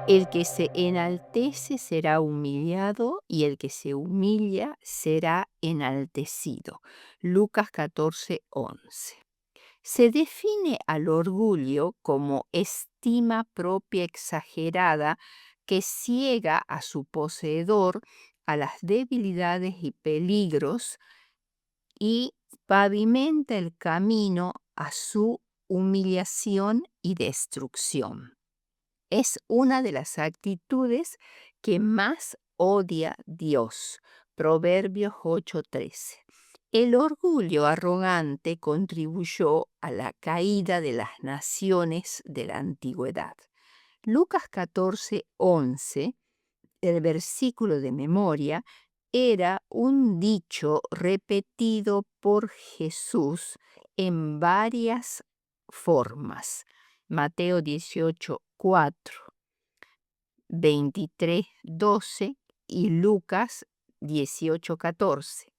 El que se enaltece será humillado y el que se humilla será enaltecido. Lucas 14:11. Se define al orgullo como estima propia exagerada que ciega a su poseedor a las debilidades y peligros y pavimenta el camino a su humillación y destrucción. Es una de las actitudes que más odia Dios. Proverbios 8:13. El orgullo arrogante contribuyó a la caída de las naciones de la antigüedad. Lucas 14:11, el versículo de memoria, era un dicho repetido por Jesús en varias formas. Mateo 18:4, 23:12 y Lucas 18:14.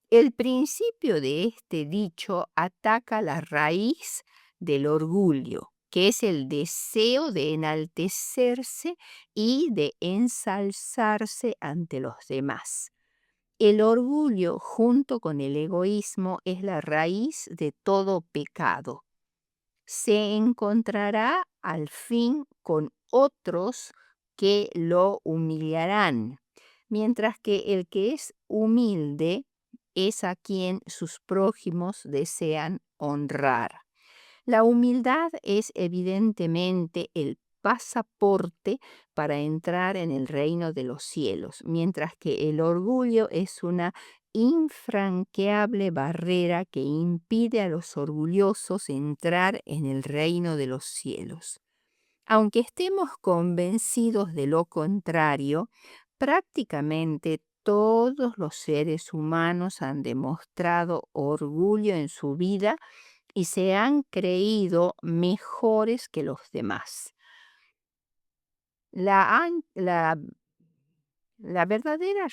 El principio de este dicho ataca la raíz del orgullo, que es el deseo de enaltecerse y de ensalzarse ante los demás. El orgullo, junto con el egoísmo, es la raíz de todo pecado. Se encontrará al fin con otros que lo humillarán, mientras que el que es humilde es a quien sus prójimos desean honrar. La humildad es evidentemente el pasaporte para entrar en el reino de los cielos, mientras que el orgullo es una infranqueable barrera que impide a los orgullosos entrar en el reino de los cielos. Aunque estemos convencidos de lo contrario, prácticamente todos los seres humanos han demostrado orgullo en su vida y se han creído mejores que los demás. La, an- la, la verdadera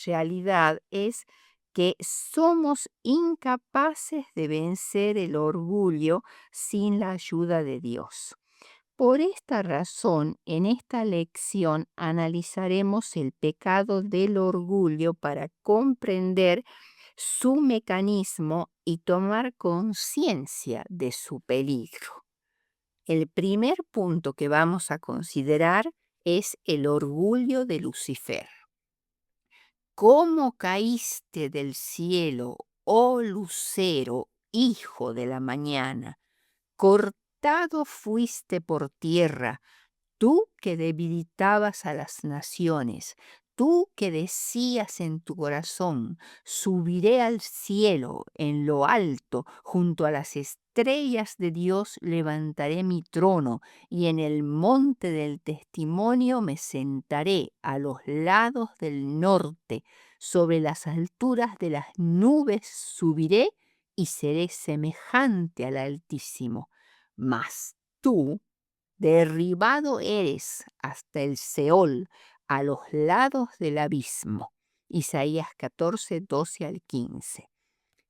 realidad es que somos incapaces de vencer el orgullo sin la ayuda de Dios. Por esta razón, en esta lección analizaremos el pecado del orgullo para comprender su mecanismo y tomar conciencia de su peligro. El primer punto que vamos a considerar es el orgullo de Lucifer. ¿Cómo caíste del cielo, oh lucero, hijo de la mañana? Cortado fuiste por tierra, tú que debilitabas a las naciones, tú que decías en tu corazón, subiré al cielo, en lo alto, junto a las estrellas de Dios levantaré mi trono, y en el monte del testimonio me sentaré a los lados del norte, sobre las alturas de las nubes subiré y seré semejante al Altísimo. Mas tú, derribado eres hasta el Seol, a los lados del abismo. Isaías 14:12 al 15.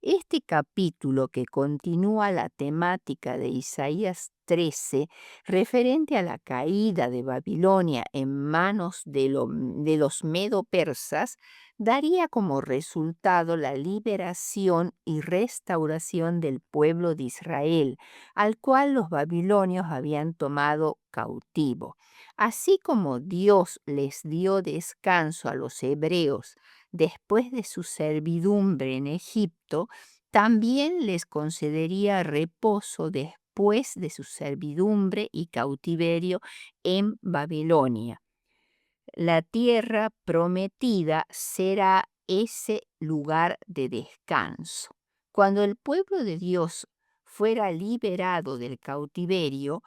Este capítulo, que continúa la temática de Isaías 13, referente a la caída de Babilonia en manos de los medo-persas, daría como resultado la liberación y restauración del pueblo de Israel, al cual los babilonios habían tomado cautivo. Así como Dios les dio descanso a los hebreos después de su servidumbre en Egipto, también les concedería reposo después de su servidumbre y cautiverio en Babilonia. La tierra prometida será ese lugar de descanso. Cuando el pueblo de Dios fuera liberado del cautiverio,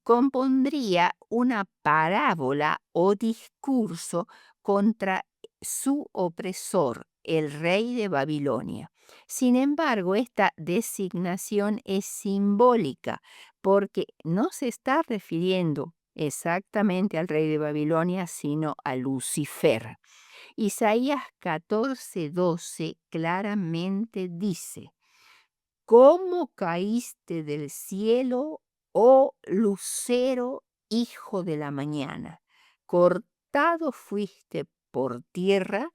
compondría una parábola o discurso contra su opresor, el rey de Babilonia. Sin embargo, esta designación es simbólica porque no se está refiriendo exactamente al rey de Babilonia, sino a Lucifer. Isaías 14:12 claramente dice: ¿Cómo caíste del cielo, oh lucero, hijo de la mañana. Cortado fuiste por tierra,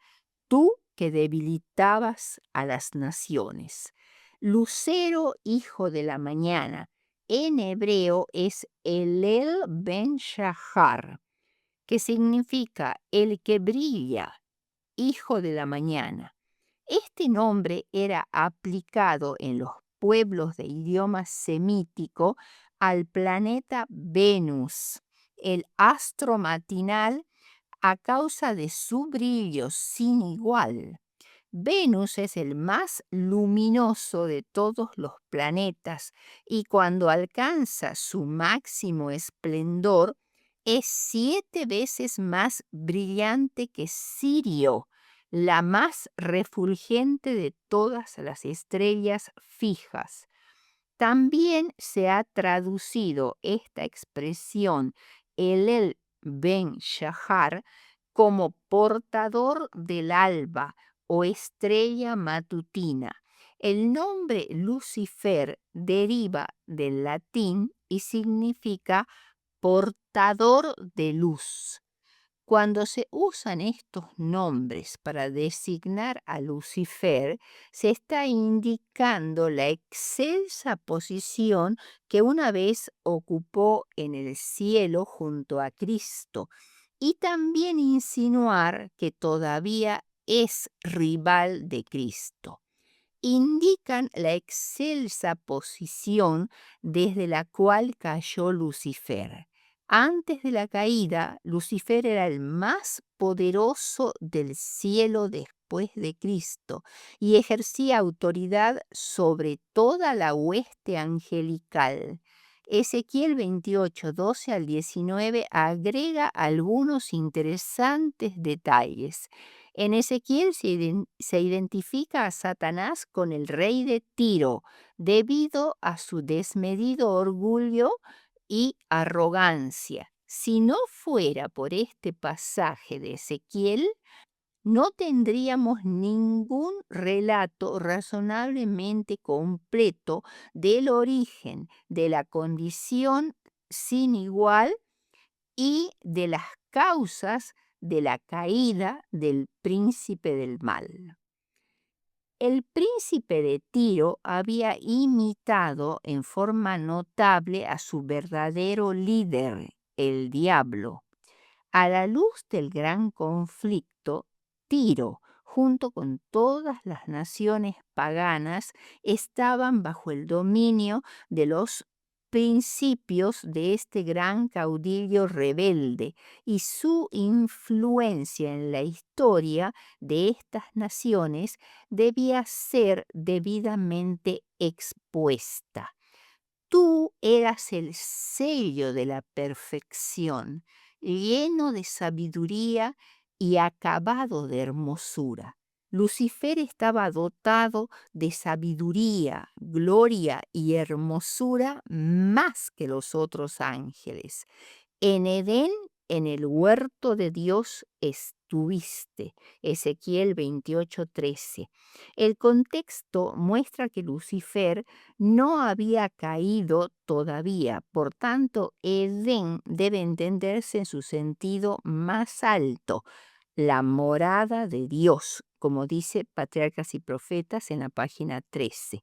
tú que debilitabas a las naciones. Lucero, hijo de la mañana, en hebreo es Elel ben Shahar, que significa el que brilla, hijo de la mañana. Este nombre era aplicado en los pueblos de idioma semítico al planeta Venus, el astro matinal, a causa de su brillo sin igual. Venus es el más luminoso de todos los planetas y cuando alcanza su máximo esplendor es 7 veces más brillante que Sirio, la más refulgente de todas las estrellas fijas. También se ha traducido esta expresión Elel ben Shahar como portador del alba o estrella matutina. El nombre Lucifer deriva del latín y significa portador de luz. Cuando se usan estos nombres para designar a Lucifer, se está indicando la excelsa posición que una vez ocupó en el cielo junto a Cristo y también insinuar que todavía es rival de Cristo. Indican la excelsa posición desde la cual cayó Lucifer. Antes de la caída, Lucifer era el más poderoso del cielo después de Cristo y ejercía autoridad sobre toda la hueste angelical. Ezequiel 28, 12 al 19 agrega algunos interesantes detalles. En Ezequiel se identifica a Satanás con el rey de Tiro debido a su desmedido orgullo y arrogancia. Si no fuera por este pasaje de Ezequiel, no tendríamos ningún relato razonablemente completo del origen de la condición sin igual y de las causas de la caída del príncipe del mal. El príncipe de Tiro había imitado en forma notable a su verdadero líder, el diablo. A la luz del gran conflicto, Tiro, junto con todas las naciones paganas, estaban bajo el dominio de los principios de este gran caudillo rebelde y su influencia en la historia de estas naciones debía ser debidamente expuesta. Tú eras el sello de la perfección, lleno de sabiduría y acabado de hermosura. Lucifer estaba dotado de sabiduría, gloria y hermosura más que los otros ángeles. En Edén, en el huerto de Dios, estuviste. Ezequiel 28:13. El contexto muestra que Lucifer no había caído todavía, por tanto, Edén debe entenderse en su sentido más alto, la morada de Dios, como dice Patriarcas y Profetas en la página 13.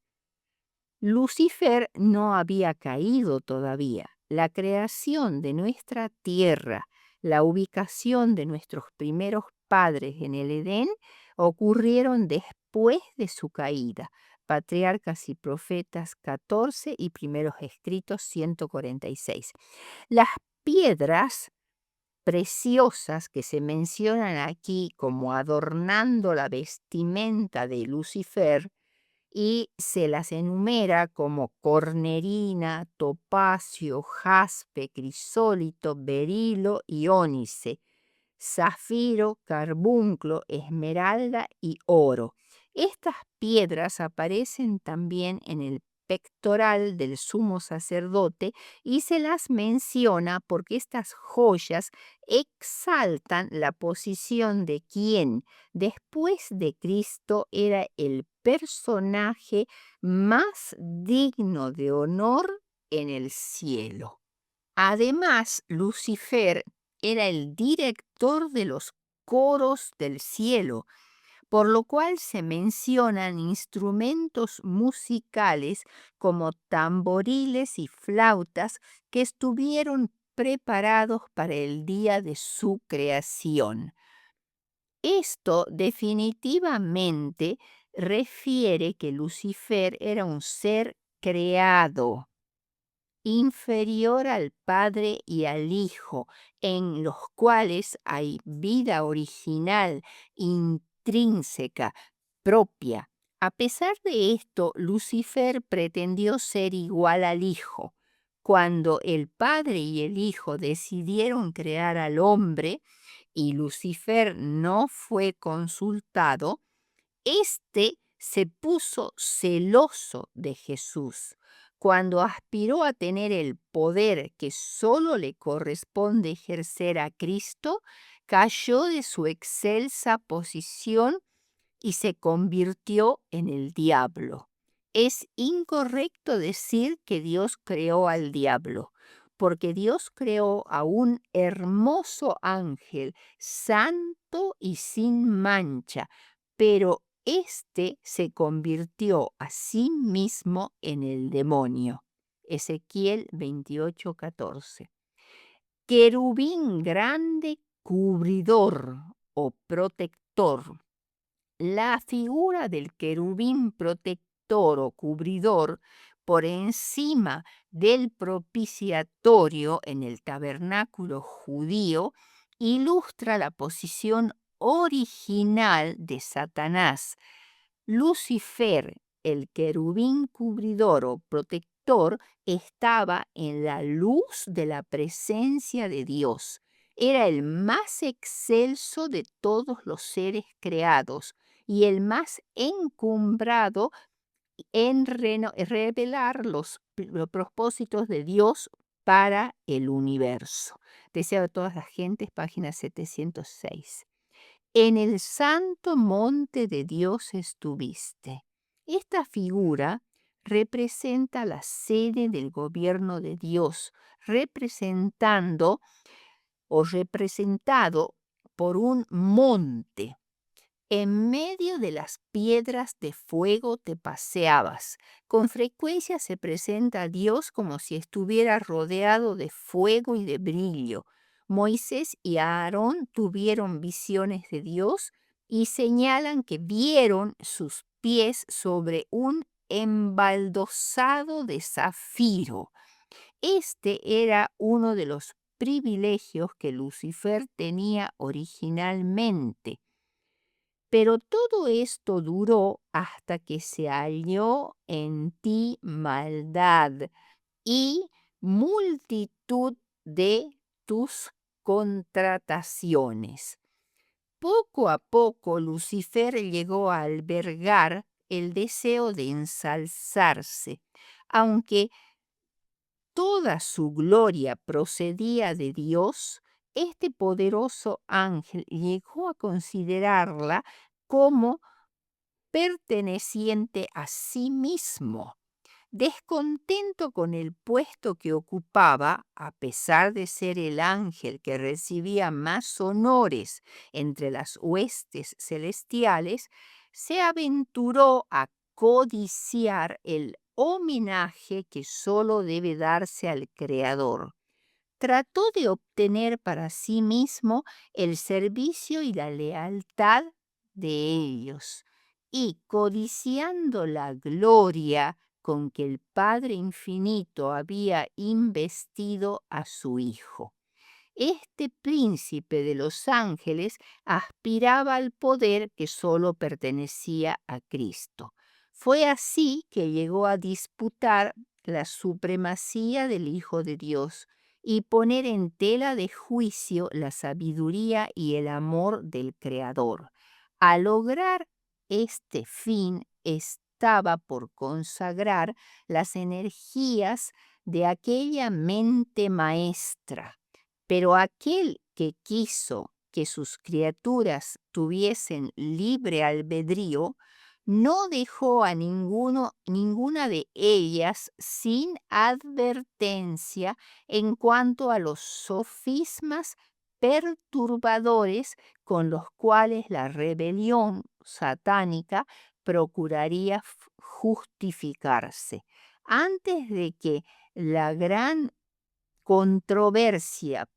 Lucifer no había caído todavía. La creación de nuestra tierra, la ubicación de nuestros primeros padres en el Edén ocurrieron después de su caída. Patriarcas y Profetas 14 y Primeros Escritos 146. Las piedras preciosas que se mencionan aquí como adornando la vestimenta de Lucifer y se las enumera como cornerina, topacio, jaspe, crisólito, berilo y ónice, zafiro, carbunclo, esmeralda y oro. Estas piedras aparecen también en el pectoral del sumo sacerdote y se las menciona porque estas joyas exaltan la posición de quien después de Cristo era el personaje más digno de honor en el cielo. Además, Lucifer era el director de los coros del cielo, por lo cual se mencionan instrumentos musicales como tamboriles y flautas que estuvieron preparados para el día de su creación. Esto definitivamente refiere que Lucifer era un ser creado, inferior al Padre y al Hijo, en los cuales hay vida original, intrínseca, propia. A pesar de esto, Lucifer pretendió ser igual al Hijo. Cuando el Padre y el Hijo decidieron crear al hombre y Lucifer no fue consultado, este se puso celoso de Jesús. Cuando aspiró a tener el poder que solo le corresponde ejercer a Cristo, cayó de su excelsa posición y se convirtió en el diablo. Es incorrecto decir que Dios creó al diablo, porque Dios creó a un hermoso ángel, santo y sin mancha, pero éste se convirtió a sí mismo en el demonio. Ezequiel 28:14. Querubín grande cubridor o protector. La figura del querubín protector o cubridor por encima del propiciatorio en el tabernáculo judío ilustra la posición original de Satanás. Lucifer, el querubín cubridor o protector, estaba en la luz de la presencia de Dios. Era el más excelso de todos los seres creados y el más encumbrado en revelar los propósitos de Dios para el universo. Deseo a todas las gentes, página 706. En el santo monte de Dios estuviste. Esta figura representa la sede del gobierno de Dios, representando o representado por un monte. En medio de las piedras de fuego te paseabas. Con frecuencia se presenta a Dios como si estuviera rodeado de fuego y de brillo. Moisés y Aarón tuvieron visiones de Dios y señalan que vieron sus pies sobre un embaldosado de zafiro. Este era uno de los privilegios que Lucifer tenía originalmente. Pero todo esto duró hasta que se halló en ti maldad y multitud de tus contrataciones. Poco a poco Lucifer llegó a albergar el deseo de ensalzarse, aunque toda su gloria procedía de Dios. Este poderoso ángel llegó a considerarla como perteneciente a sí mismo. Descontento con el puesto que ocupaba, a pesar de ser el ángel que recibía más honores entre las huestes celestiales, se aventuró a codiciar el homenaje que solo debe darse al Creador. Trató de obtener para sí mismo el servicio y la lealtad de ellos, y codiciando la gloria con que el Padre Infinito había investido a su Hijo. Este príncipe de los ángeles aspiraba al poder que solo pertenecía a Cristo. Fue así que llegó a disputar la supremacía del Hijo de Dios y poner en tela de juicio la sabiduría y el amor del Creador. Al lograr este fin, estaba por consagrar las energías de aquella mente maestra, pero aquel que quiso que sus criaturas tuviesen libre albedrío no dejó a ninguna de ellas sin advertencia en cuanto a los sofismas perturbadores con los cuales la rebelión satánica procuraría justificarse. Antes de que la gran controversia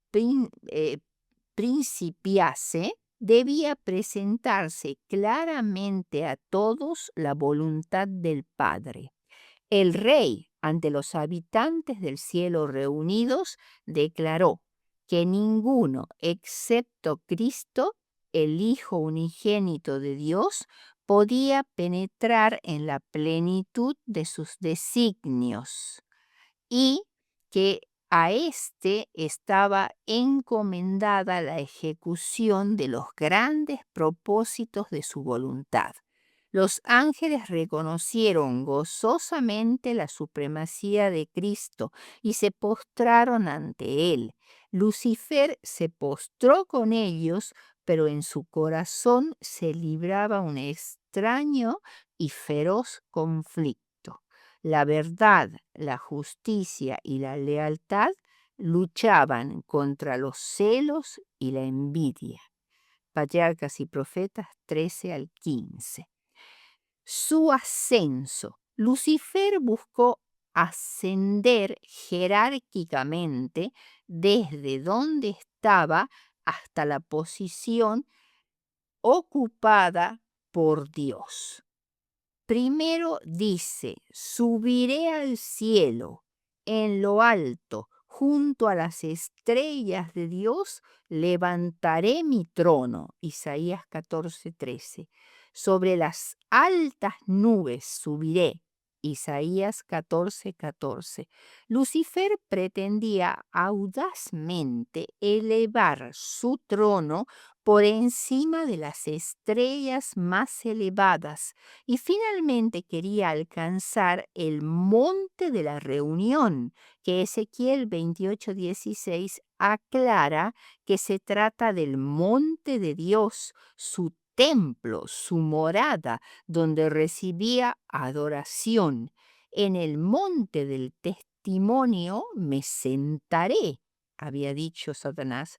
principiase, debía presentarse claramente a todos la voluntad del Padre. El rey, ante los habitantes del cielo reunidos, declaró que ninguno, excepto Cristo, el Hijo unigénito de Dios, podía penetrar en la plenitud de sus designios y que a éste estaba encomendada la ejecución de los grandes propósitos de su voluntad. Los ángeles reconocieron gozosamente la supremacía de Cristo y se postraron ante él. Lucifer se postró con ellos, pero en su corazón se libraba un extraño y feroz conflicto. La verdad, la justicia y la lealtad luchaban contra los celos y la envidia. Patriarcas y Profetas 13 al 15. Su ascenso. Lucifer buscó ascender jerárquicamente desde donde estaba hasta la posición ocupada por Dios. Primero dice, subiré al cielo, en lo alto, junto a las estrellas de Dios, levantaré mi trono. Isaías 14:13. Sobre las altas nubes subiré. Isaías 14:14. Lucifer pretendía audazmente elevar su trono por encima de las estrellas más elevadas y finalmente quería alcanzar el monte de la reunión, que Ezequiel 28:16 aclara que se trata del monte de Dios, su templo, su morada, donde recibía adoración. En el monte del testimonio me sentaré, había dicho Satanás,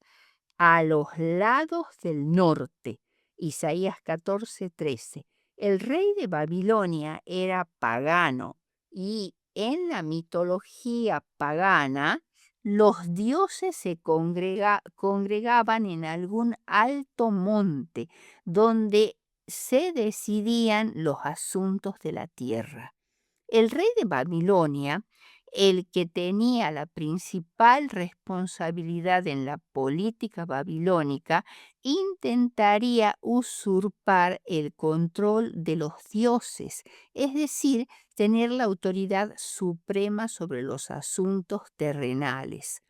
a los lados del norte. Isaías 14:13. El rey de Babilonia era pagano y en la mitología pagana los dioses se congregaban en algún alto monte donde se decidían los asuntos de la tierra. El rey de Babilonia, el que tenía la principal responsabilidad en la política babilónica, intentaría usurpar el control de los dioses, es decir, tener la autoridad suprema sobre los asuntos terrenales.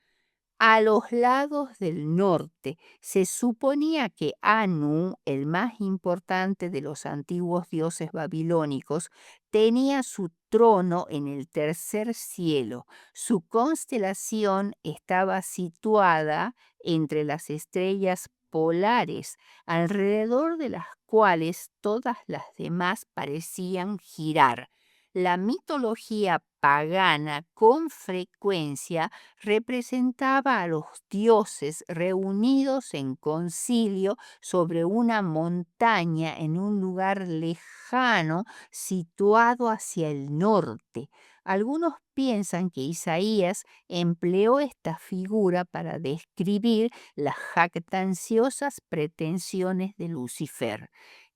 A los lados del norte se suponía que Anu, el más importante de los antiguos dioses babilónicos, tenía su trono en el tercer cielo. Su constelación estaba situada entre las estrellas polares, alrededor de las cuales todas las demás parecían girar. La mitología pagana con frecuencia representaba a los dioses reunidos en concilio sobre una montaña en un lugar lejano situado hacia el norte. Algunos piensan que Isaías empleó esta figura para describir las jactanciosas pretensiones de Lucifer.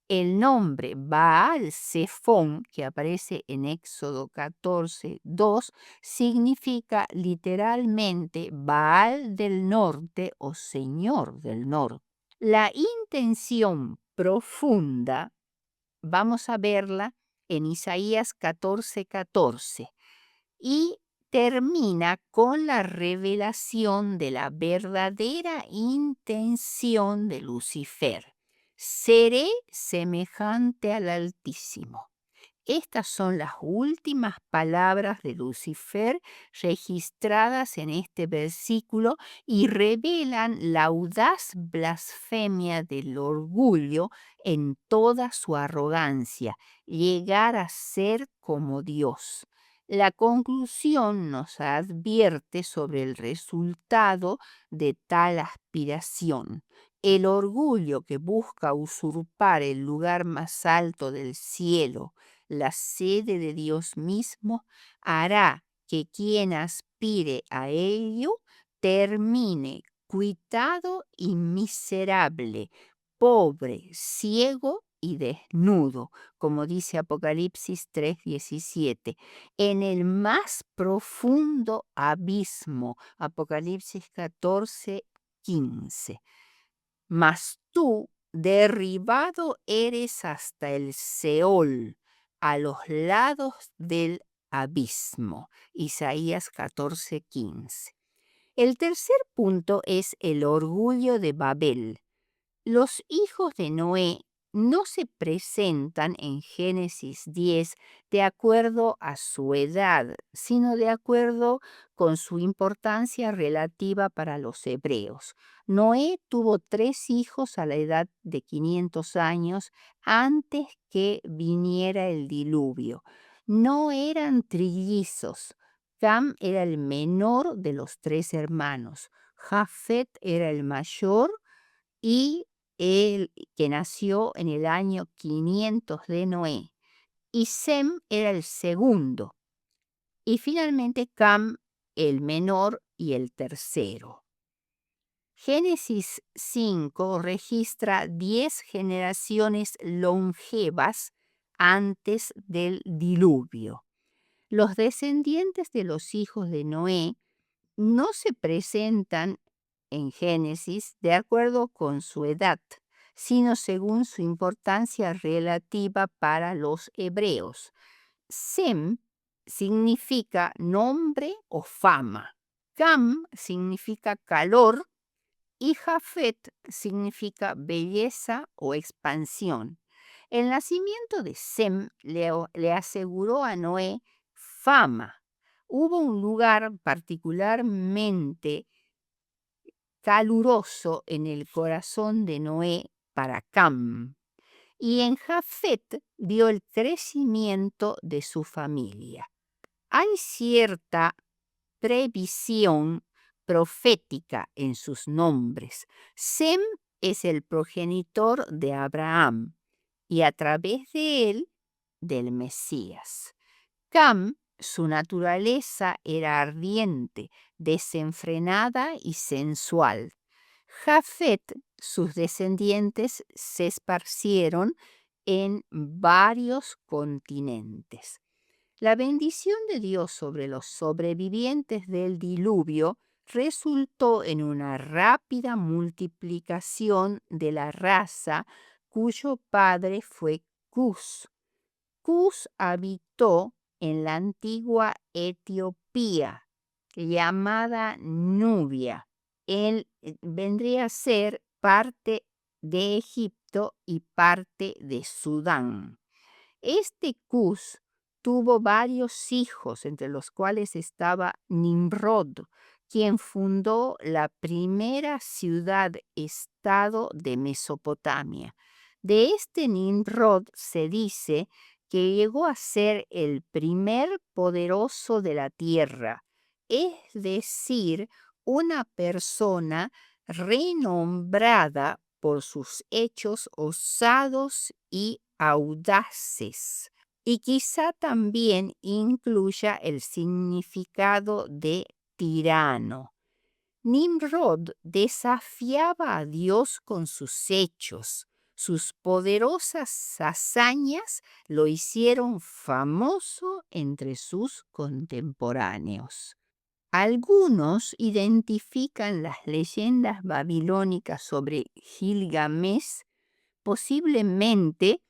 El nombre Baal Zephón, que aparece en Éxodo 14:2, significa literalmente Baal del norte o Señor del norte. La intención profunda, vamos a verla en Isaías 14:14 y termina con la revelación de la verdadera intención de Lucifer. Seré semejante al Altísimo. Estas son las últimas palabras de Lucifer registradas en este versículo y revelan la audaz blasfemia del orgullo en toda su arrogancia, llegar a ser como Dios. La conclusión nos advierte sobre el resultado de tal aspiración. El orgullo que busca usurpar el lugar más alto del cielo, la sede de Dios mismo, hará que quien aspire a ello termine cuitado y miserable, pobre, ciego y desnudo, como dice Apocalipsis 3:17, en el más profundo abismo, Apocalipsis 14:15. Mas tú, derribado eres hasta el Seol, a los lados del abismo. Isaías 14:15. El tercer punto es el orgullo de Babel. Los hijos de Noé no se presentan en Génesis 10 de acuerdo a su edad, sino de acuerdo con su importancia relativa para los hebreos. Noé tuvo 3 hijos a la edad de 500 años antes que viniera el diluvio. No eran trillizos. Cam era el menor de los 3 hermanos. Jafet era el mayor y él que nació en el año 500 de Noé, y Sem era el segundo, y finalmente Cam el menor y el tercero. Génesis 5 registra 10 generaciones longevas antes del diluvio. Los descendientes de los hijos de Noé no se presentan en Génesis de acuerdo con su edad, sino según su importancia relativa para los hebreos. Sem significa nombre o fama. Cam significa calor y Jafet significa belleza o expansión. El nacimiento de Sem le aseguró a Noé fama. Hubo un lugar particularmente caluroso en el corazón de Noé para Cam, y en Jafet vio el crecimiento de su familia. Hay cierta previsión profética en sus nombres. Sem es el progenitor de Abraham y a través de él del Mesías. Cam, su naturaleza era ardiente, desenfrenada y sensual. Jafet, sus descendientes se esparcieron en varios continentes. La bendición de Dios sobre los sobrevivientes del diluvio resultó en una rápida multiplicación de la raza cuyo padre fue Cus. Cus habitó en la antigua Etiopía, llamada Nubia. Él vendría a ser parte de Egipto y parte de Sudán. Este Cus tuvo varios hijos, entre los cuales estaba Nimrod, quien fundó la primera ciudad-estado de Mesopotamia. De este Nimrod se dice que llegó a ser el primer poderoso de la tierra, es decir, una persona renombrada por sus hechos osados y audaces, y quizá también incluya el significado de tirano. Nimrod desafiaba a Dios con sus hechos. Sus poderosas hazañas lo hicieron famoso entre sus contemporáneos. Algunos identifican las leyendas babilónicas sobre Gilgamesh posiblemente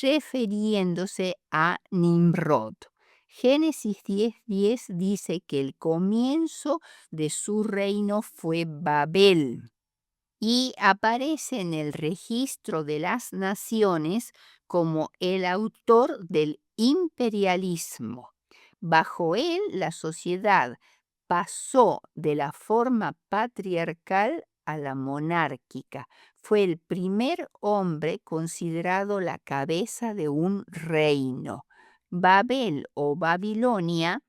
refiriéndose a Nimrod. Génesis 10:10 dice que el comienzo de su reino fue Babel y aparece en el registro de las naciones como el autor del imperialismo. Bajo él, la sociedad pasó de la forma patriarcal a la monárquica. Fue el primer hombre considerado la cabeza de un reino. Babel o Babilonia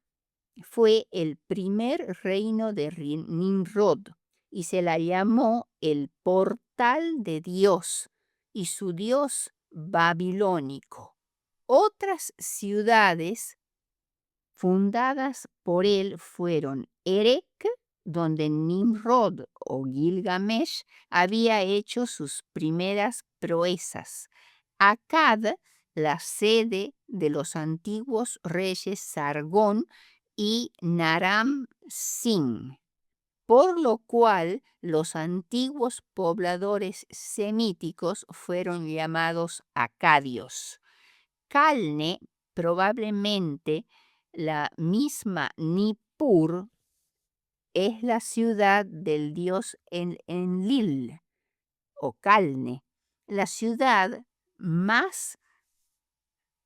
fue el primer reino de Nimrod y se la llamó el portal de Dios y su dios babilónico. Otras ciudades fundadas por él fueron Erech, donde Nimrod o Gilgamesh había hecho sus primeras proezas; Akkad, la sede de los antiguos reyes Sargón y Naram-Sin, por lo cual los antiguos pobladores semíticos fueron llamados acadios. Calne, probablemente la misma Nippur, es la ciudad del dios Enlil o Calne, la ciudad más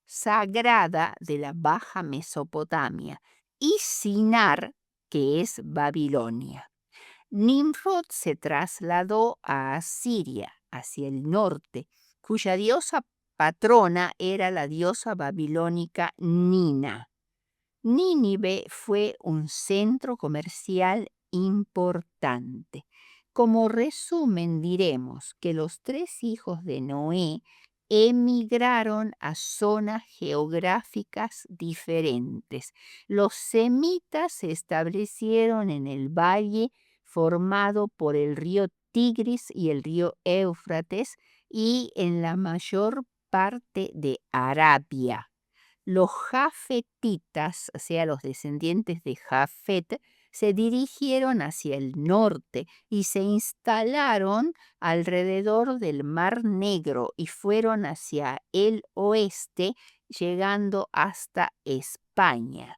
sagrada de la Baja Mesopotamia, y Sinar, que es Babilonia. Nimrod se trasladó a Asiria, hacia el norte, cuya diosa patrona era la diosa babilónica Nina. Nínive fue un centro comercial importante. Como resumen, diremos que los 3 hijos de Noé emigraron a zonas geográficas diferentes. Los semitas se establecieron en el valle formado por el río Tigris y el río Éufrates y en la mayor parte de Arabia. Los jafetitas, o sea, los descendientes de Jafet, se dirigieron hacia el norte y se instalaron alrededor del Mar Negro y fueron hacia el oeste, llegando hasta España.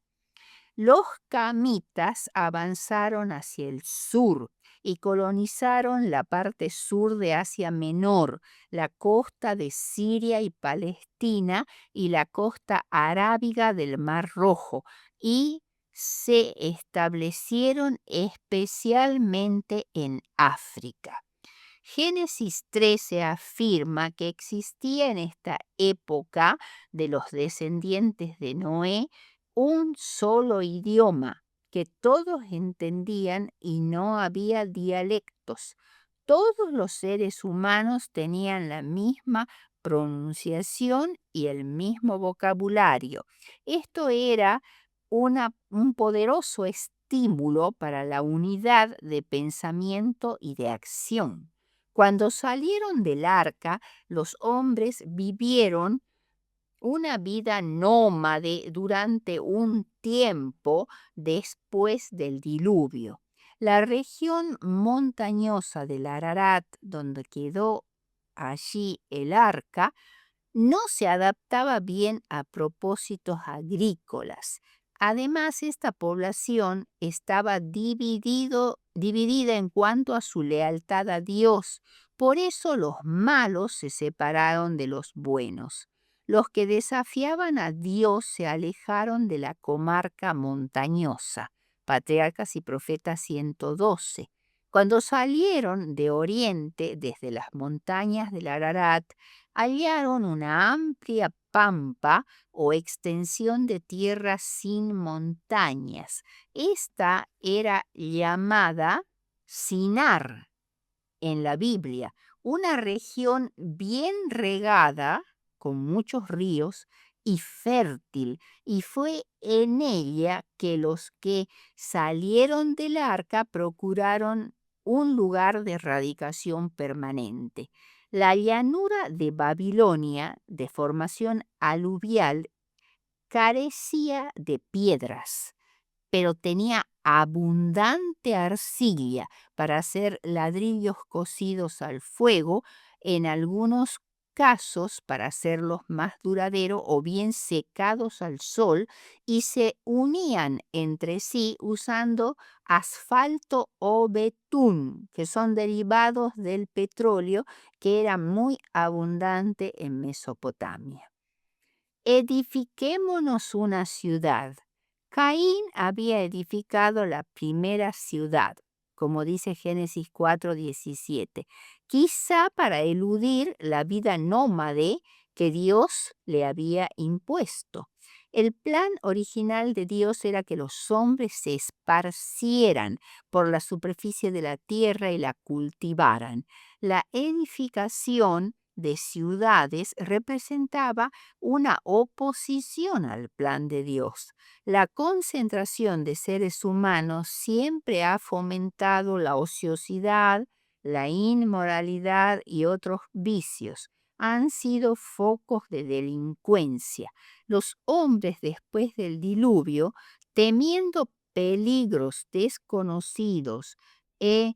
Los camitas avanzaron hacia el sur y colonizaron la parte sur de Asia Menor, la costa de Siria y Palestina y la costa arábiga del Mar Rojo, y se establecieron especialmente en África. Génesis 13 afirma que existía en esta época de los descendientes de Noé un solo idioma que todos entendían y no había dialectos. Todos los seres humanos tenían la misma pronunciación y el mismo vocabulario. Esto era un poderoso estímulo para la unidad de pensamiento y de acción. Cuando salieron del arca, los hombres vivieron una vida nómade durante un tiempo después del diluvio. La región montañosa del Ararat, donde quedó allí el arca, no se adaptaba bien a propósitos agrícolas. Además, esta población estaba dividida en cuanto a su lealtad a Dios. Por eso los malos se separaron de los buenos. Los que desafiaban a Dios se alejaron de la comarca montañosa. Patriarcas y Profetas 112. Cuando salieron de oriente desde las montañas del Ararat, hallaron una amplia pampa o extensión de tierra sin montañas. Esta era llamada Sinar en la Biblia, una región bien regada, con muchos ríos, y fértil, y fue en ella que los que salieron del arca procuraron un lugar de radicación permanente. La llanura de Babilonia, de formación aluvial, carecía de piedras, pero tenía abundante arcilla para hacer ladrillos cocidos al fuego, en algunos casos para hacerlos más duraderos o bien secados al sol, y se unían entre sí usando asfalto o betún, que son derivados del petróleo que era muy abundante en Mesopotamia. edifiquémonos una ciudad. Caín había edificado la primera ciudad, como dice Génesis 4:17, quizá para eludir la vida nómade que Dios le había impuesto. El plan original de Dios era que los hombres se esparcieran por la superficie de la tierra y la cultivaran. La edificación de ciudades representaba una oposición al plan de Dios. La concentración de seres humanos siempre ha fomentado la ociosidad, la inmoralidad y otros vicios. Han sido focos de delincuencia. Los hombres después del diluvio, temiendo peligros desconocidos e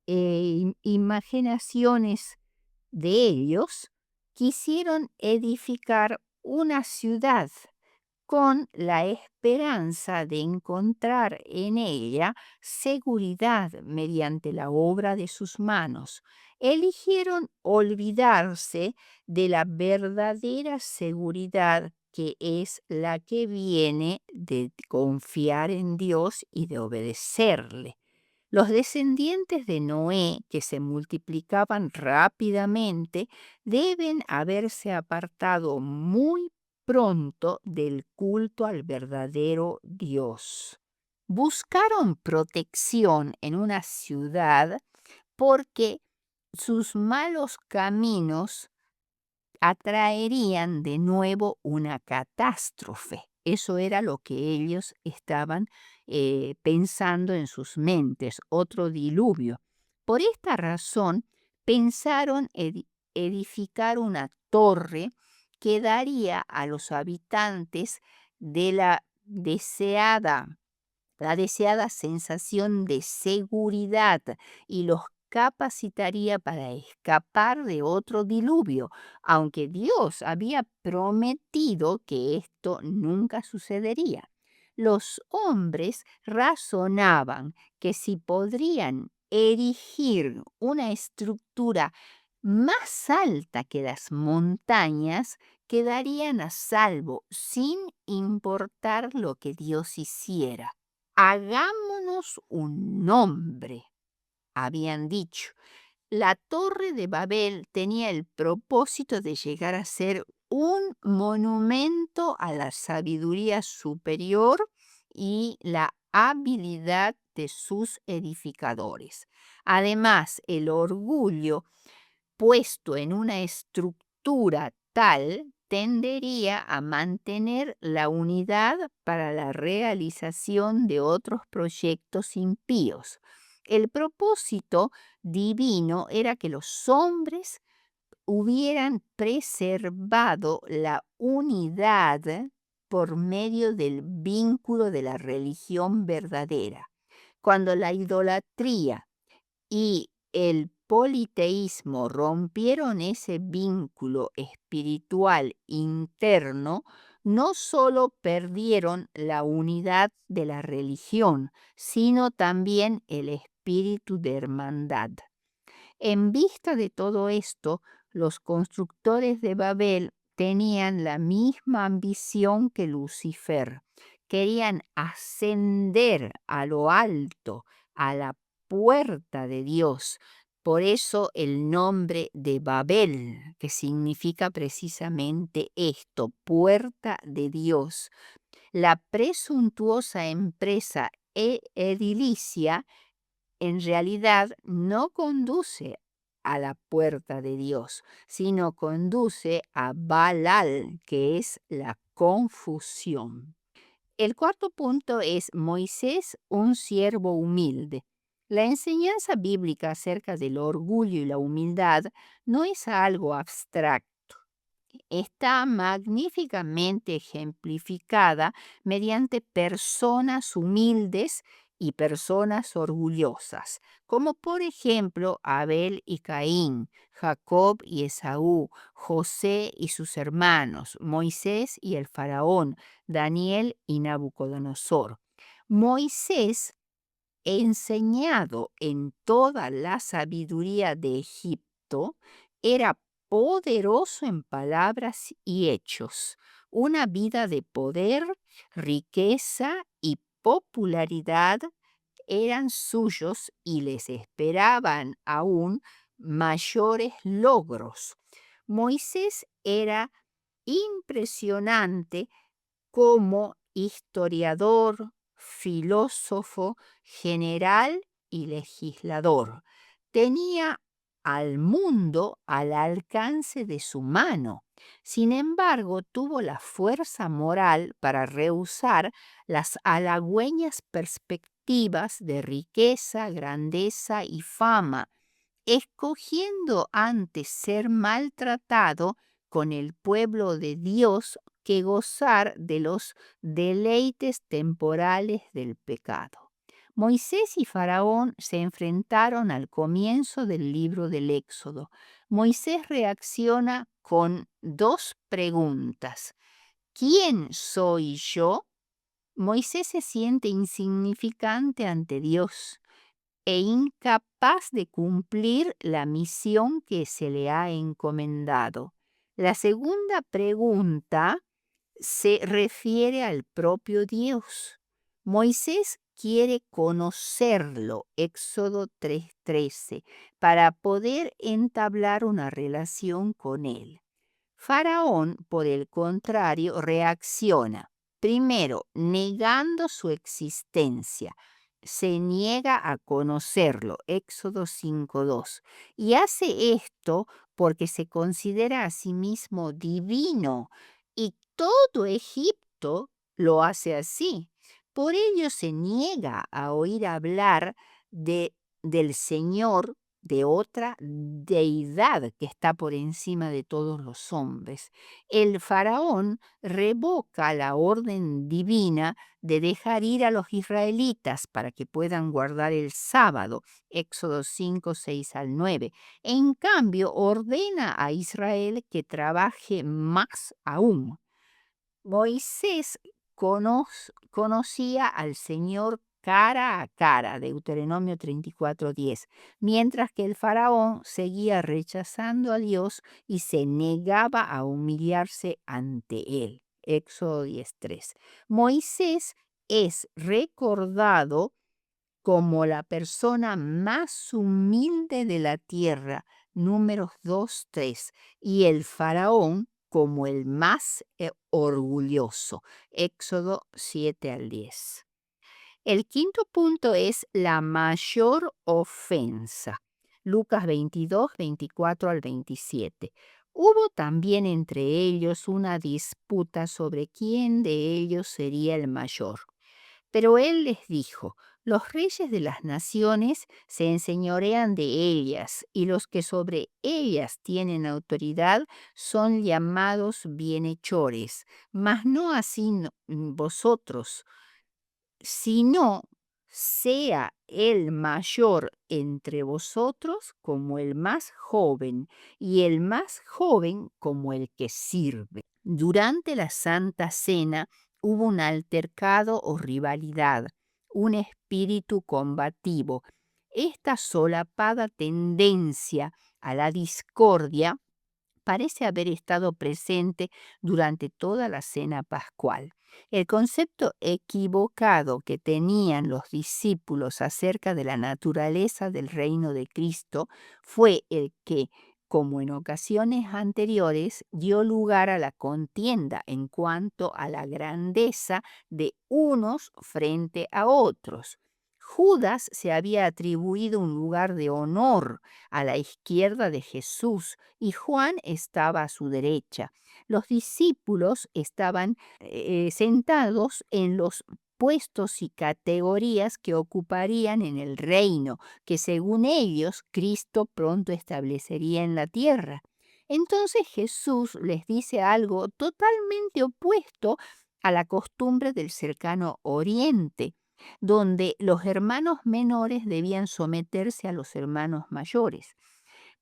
imaginaciones de ellos, quisieron edificar una ciudad con la esperanza de encontrar en ella seguridad mediante la obra de sus manos. Eligieron olvidarse de la verdadera seguridad que es la que viene de confiar en Dios y de obedecerle. Los descendientes de Noé, que se multiplicaban rápidamente, deben haberse apartado muy pronto del culto al verdadero Dios. Buscaron protección en una ciudad porque sus malos caminos atraerían de nuevo una catástrofe. Eso era lo que ellos estaban pensando en sus mentes, otro diluvio. Por esta razón, pensaron edificar una torre que daría a los habitantes de la deseada sensación de seguridad y los capacitaría para escapar de otro diluvio, aunque Dios había prometido que esto nunca sucedería. Los hombres razonaban que si podrían erigir una estructura más alta que las montañas, quedarían a salvo sin importar lo que Dios hiciera. Hagámonos un nombre, habían dicho. La Torre de Babel tenía el propósito de llegar a ser un monumento a la sabiduría superior y la habilidad de sus edificadores. Además, el orgullo puesto en una estructura tal tendería a mantener la unidad para la realización de otros proyectos impíos. El propósito divino era que los hombres hubieran preservado la unidad por medio del vínculo de la religión verdadera. Cuando la idolatría y el politeísmo rompieron ese vínculo espiritual interno, no solo perdieron la unidad de la religión, sino también el espíritu de hermandad. En vista de todo esto, los constructores de Babel tenían la misma ambición que Lucifer. Querían ascender a lo alto, a la puerta de Dios. Por eso el nombre de Babel, que significa precisamente esto, puerta de Dios. La presuntuosa empresa edilicia en realidad no conduce a la puerta de Dios, sino conduce a Balal, que es la confusión. El cuarto punto es Moisés, un siervo humilde. La enseñanza bíblica acerca del orgullo y la humildad no es algo abstracto. Está magníficamente ejemplificada mediante personas humildes y personas orgullosas, como por ejemplo Abel y Caín, Jacob y Esaú, José y sus hermanos, Moisés y el faraón, Daniel y Nabucodonosor. Moisés, enseñado en toda la sabiduría de Egipto, era poderoso en palabras y hechos, una vida de poder, riqueza y popularidad eran suyos y les esperaban aún mayores logros. Moisés era impresionante como historiador, filósofo, general y legislador. Tenía al mundo al alcance de su mano. Sin embargo, tuvo la fuerza moral para rehusar las halagüeñas perspectivas de riqueza, grandeza y fama, escogiendo antes ser maltratado con el pueblo de Dios que gozar de los deleites temporales del pecado. Moisés y Faraón se enfrentaron al comienzo del libro del Éxodo. Moisés reacciona con dos preguntas. ¿Quién soy yo? Moisés se siente insignificante ante Dios e incapaz de cumplir la misión que se le ha encomendado. La segunda pregunta se refiere al propio Dios. Moisés quiere conocerlo, Éxodo 3:13, para poder entablar una relación con él. Faraón, por el contrario, reacciona, primero, negando su existencia. Se niega a conocerlo, Éxodo 5:2, y hace esto porque se considera a sí mismo divino, y todo Egipto lo hace así. Por ello se niega a oír hablar del Señor, de otra deidad que está por encima de todos los hombres. El faraón revoca la orden divina de dejar ir a los israelitas para que puedan guardar el sábado, Éxodo 5:6-9. En cambio, ordena a Israel que trabaje más aún. Moisés conocía al Señor cara a cara, Deuteronomio 34:10, mientras que el faraón seguía rechazando a Dios y se negaba a humillarse ante él, Éxodo 10:3. Moisés es recordado como la persona más humilde de la tierra, Números 2:3, y el faraón como el más orgulloso, Éxodo 7-10. El quinto punto es la mayor ofensa, Lucas 22:24-27. Hubo también entre ellos una disputa sobre quién de ellos sería el mayor. Pero él les dijo, los reyes de las naciones se enseñorean de ellas, y los que sobre ellas tienen autoridad son llamados bienhechores, mas no así vosotros, sino sea el mayor entre vosotros como el más joven, y el más joven como el que sirve. Durante la Santa Cena hubo un altercado o rivalidad, un espíritu combativo. Esta solapada tendencia a la discordia parece haber estado presente durante toda la cena pascual. El concepto equivocado que tenían los discípulos acerca de la naturaleza del reino de Cristo fue el que, como en ocasiones anteriores, dio lugar a la contienda en cuanto a la grandeza de unos frente a otros. Judas se había atribuido un lugar de honor a la izquierda de Jesús y Juan estaba a su derecha. Los discípulos estaban sentados en los puestos y categorías que ocuparían en el reino, que según ellos Cristo pronto establecería en la tierra. Entonces Jesús les dice algo totalmente opuesto a la costumbre del cercano oriente, donde los hermanos menores debían someterse a los hermanos mayores.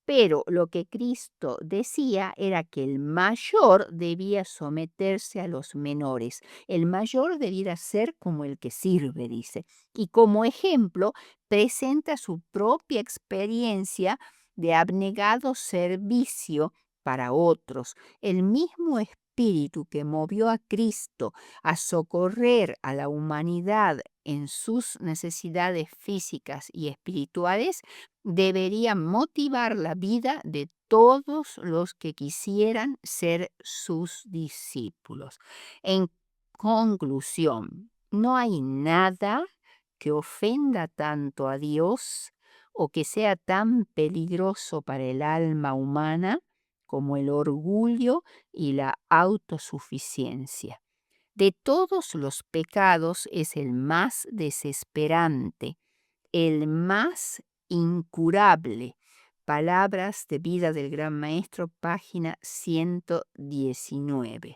Pero lo que Cristo decía era que el mayor debía someterse a los menores. El mayor debiera ser como el que sirve, dice. Y como ejemplo, presenta su propia experiencia de abnegado servicio para otros. El mismo espíritu que movió a Cristo a socorrer a la humanidad en sus necesidades físicas y espirituales debería motivar la vida de todos los que quisieran ser sus discípulos. En conclusión, no hay nada que ofenda tanto a Dios o que sea tan peligroso para el alma humana como el orgullo y la autosuficiencia. De todos los pecados es el más desesperante, el más incurable. Palabras de vida del Gran Maestro, página 119.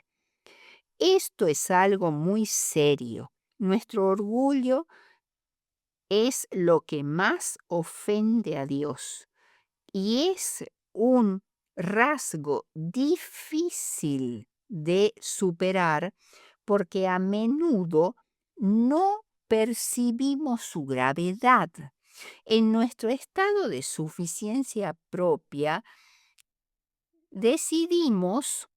Esto es algo muy serio. Nuestro orgullo es lo que más ofende a Dios y es un rasgo difícil de superar porque a menudo no percibimos su gravedad. En nuestro estado de suficiencia propia, decidimos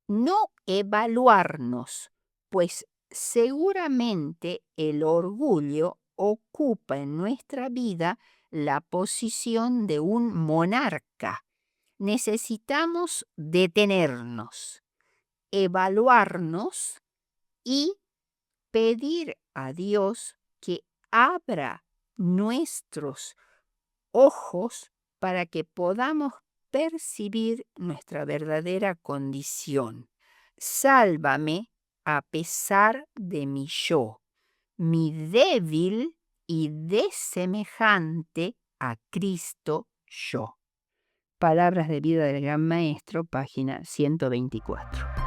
no evaluarnos, pues seguramente el orgullo ocupa en nuestra vida la posición de un monarca. Necesitamos detenernos, evaluarnos y pedir a Dios que abra nuestros ojos para que podamos percibir nuestra verdadera condición. Sálvame a pesar de mi yo, mi débil y desemejante a Cristo yo. Palabras de vida del Gran Maestro, página 124.